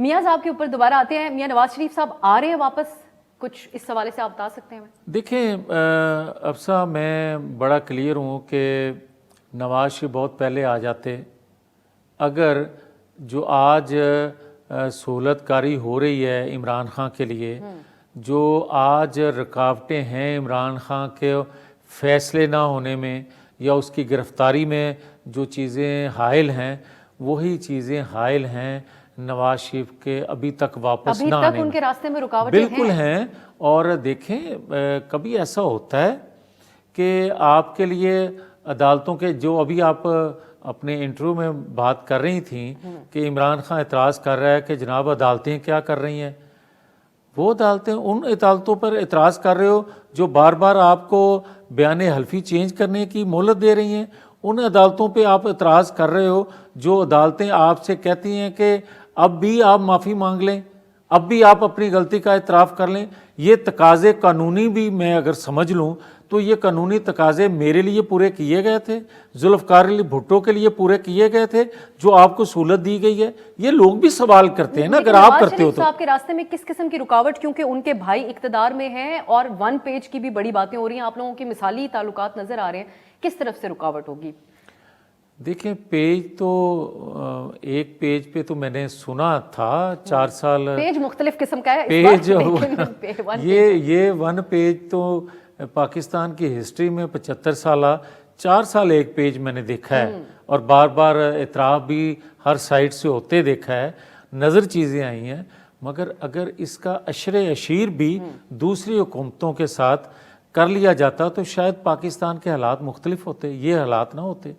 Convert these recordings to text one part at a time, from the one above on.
میاں صاحب کے اوپر دوبارہ آتے ہیں. میاں نواز شریف صاحب آ رہے ہیں واپس, کچھ اس حوالے سے آپ بتا سکتے ہیں؟ دیکھیں افسا, میں بڑا کلیئر ہوں کہ نواز شریف بہت پہلے آ جاتے. اگر جو آج سہولت کاری ہو رہی ہے عمران خان کے لیے, جو آج رکاوٹیں ہیں عمران خان کے فیصلے نہ ہونے میں یا اس کی گرفتاری میں جو چیزیں حائل ہیں, وہی چیزیں حائل ہیں نواز شریف کے ابھی تک واپس نہ آنے میں. ابھی تک ان کے راستے میں رکاوٹیں بالکل ہیں. اور دیکھیں کبھی ایسا ہوتا ہے کہ آپ کے لیے عدالتوں کے, جو ابھی آپ اپنے انٹرویو میں بات کر رہی تھیں کہ عمران خان اعتراض کر رہا ہے کہ جناب عدالتیں کیا کر رہی ہیں, وہ عدالتیں ان عدالتوں پر اعتراض کر رہے ہو جو بار بار آپ کو بیان حلفی چینج کرنے کی مہلت دے رہی ہیں. ان عدالتوں پہ آپ اعتراض کر رہے ہو جو عدالتیں آپ سے کہتی ہیں کہ اب بھی آپ معافی مانگ لیں, اب بھی آپ اپنی غلطی کا اعتراف کر لیں. یہ تقاضے قانونی بھی میں اگر سمجھ لوں تو یہ قانونی تقاضے میرے لیے پورے کیے گئے تھے, ذوالفقار علی بھٹو کے لیے پورے کیے گئے تھے, جو آپ کو سہولت دی گئی ہے. یہ لوگ بھی سوال کرتے ہیں نا اگر آپ کرتے ہو تو. صاحب کے راستے میں کس قسم کی رکاوٹ, کیونکہ ان کے بھائی اقتدار میں ہیں اور 1 پیج کی بھی بڑی باتیں ہو رہی ہیں, آپ لوگوں کے مثالی تعلقات نظر آ رہے ہیں, کس طرف سے رکاوٹ ہوگی؟ دیکھیں پیج تو ایک پیج پہ تو میں نے سنا تھا 4 سال, پیج مختلف قسم کا ہے پیج یہ 1 پیج تو پاکستان کی ہسٹری میں 75 سالہ 4 سال ایک پیج میں نے دیکھا ہے, اور بار بار اعتراف بھی ہر سائٹ سے ہوتے دیکھا ہے, نظر چیزیں آئی ہیں. مگر اگر اس کا عشر اشیر بھی دوسری حکومتوں کے ساتھ کر لیا جاتا تو شاید پاکستان کے حالات مختلف ہوتے, یہ حالات نہ ہوتے.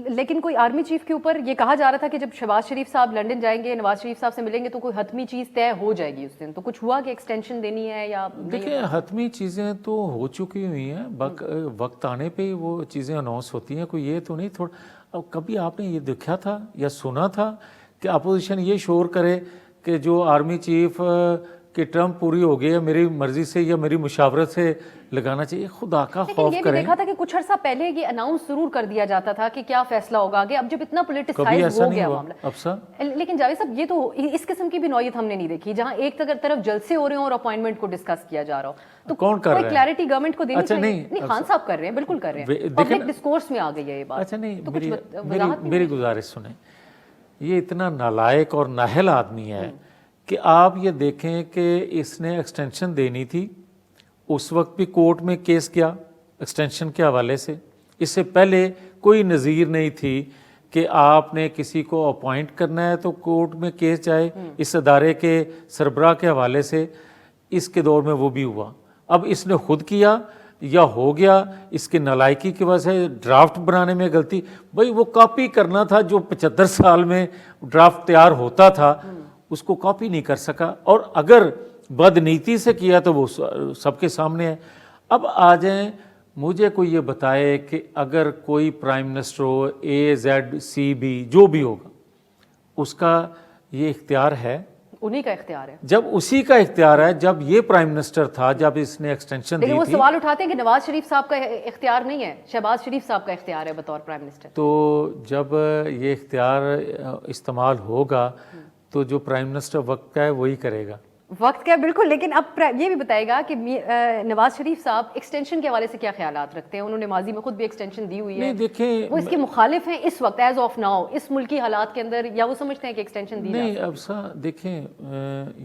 لیکن کوئی آرمی چیف کے اوپر یہ کہا جا رہا تھا کہ جب شہباز شریف صاحب لنڈن جائیں گے, نواز شریف صاحب سے ملیں گے تو کوئی حتمی چیز طے ہو جائے گی اس دن, تو کچھ ہوا کہ ایکسٹینشن دینی ہے یا؟ دیکھیں حتمی چیزیں تو ہو چکی ہوئی ہیں, وقت آنے پہ وہ چیزیں اناؤنس ہوتی ہیں. کوئی یہ تو نہیں تھوڑا. اب کبھی آپ نے یہ دیکھا تھا یا سنا تھا کہ اپوزیشن یہ شور کرے کہ جو آرمی چیف کی ٹرم پوری ہو گئی ہے میری مرضی سے یا میری مشاورت سے لگانا چاہیے؟ خدا کا خوف کریں. یہ بھی دیکھا تھا کہ کچھ عرصہ پہلے یہ اناؤنس ضرور کر دیا جاتا تھا کہ کیا فیصلہ ہوگا آگے, اب جب اتنا پولیٹیسائز ہو گیا معاملہ. لیکن جاوید صاحب یہ تو اس قسم کی بھی نوعیت ہم نے نہیں دیکھی جہاں ایک طرف جلسے ہو رہے ہوں اور اپوائنٹمنٹ کو ڈسکس کیا جا رہا ہو, تو کون کر رہا ہے؟ کوئی کلیئرٹی گورنمنٹ کو دینی چاہیے. نہیں خان صاحب کر رہے ہیں, بالکل کر رہے ہیں, پبلک ڈسکورس میں آ گئی ہے یہ بات. اچھا نہیں, میری گزارش سنیں, یہ اتنا نالائق اور نااہل آدمی ہے کہ آپ یہ دیکھیں کہ اس نے ایکسٹینشن دینی تھی, اس وقت بھی کورٹ میں کیس کیا ایکسٹینشن کے حوالے سے. اس سے پہلے کوئی نظیر نہیں تھی کہ آپ نے کسی کو اپوائنٹ کرنا ہے تو کورٹ میں کیس جائے اس ادارے کے سربراہ کے حوالے سے. اس کے دور میں وہ بھی ہوا. اب اس نے خود کیا یا ہو گیا, اس کے نالائکی کی وجہ سے ڈرافٹ بنانے میں غلطی. بھائی وہ کاپی کرنا تھا جو 75 سال میں ڈرافٹ تیار ہوتا تھا, اس کو کاپی نہیں کر سکا, اور اگر بدنیتی سے کیا تو وہ سب کے سامنے ہے. اب آ جائیں, مجھے کوئی یہ بتائے کہ اگر کوئی پرائم منسٹر ہو AZCB جو بھی ہوگا, اس کا یہ اختیار ہے, انہی کا اختیار ہے. جب اسی کا اختیار ہے, جب یہ پرائم منسٹر تھا, جب اس نے ایکسٹینشن دی تھی. وہ سوال اٹھاتے ہیں کہ نواز شریف صاحب کا اختیار نہیں ہے, شہباز شریف صاحب کا اختیار ہے بطور پرائم منسٹر. تو جب یہ اختیار استعمال ہوگا تو جو پرائم منسٹر وقت کا ہے وہی کرے گا. وقت کا بالکل, لیکن اب یہ بھی بتائے گا کہ نواز شریف صاحب ایکسٹینشن کے حوالے سے کیا خیالات رکھتے ہیں؟ انہوں نے ماضی میں خود بھی ایکسٹینشن دی ہوئی ہے. نہیں دیکھیں, وہ اس کے مخالف ہیں اس وقت ایز آف ناؤ اس ملکی حالات کے اندر, یا وہ سمجھتے ہیں کہ ایکسٹینشن دی نہیں؟ اب دیکھیں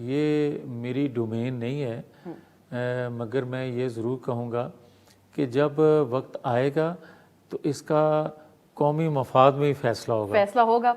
یہ میری ڈومین نہیں ہے, مگر میں یہ ضرور کہوں گا کہ جب وقت آئے گا تو اس کا قومی مفاد میں ہی فیصلہ ہوگا.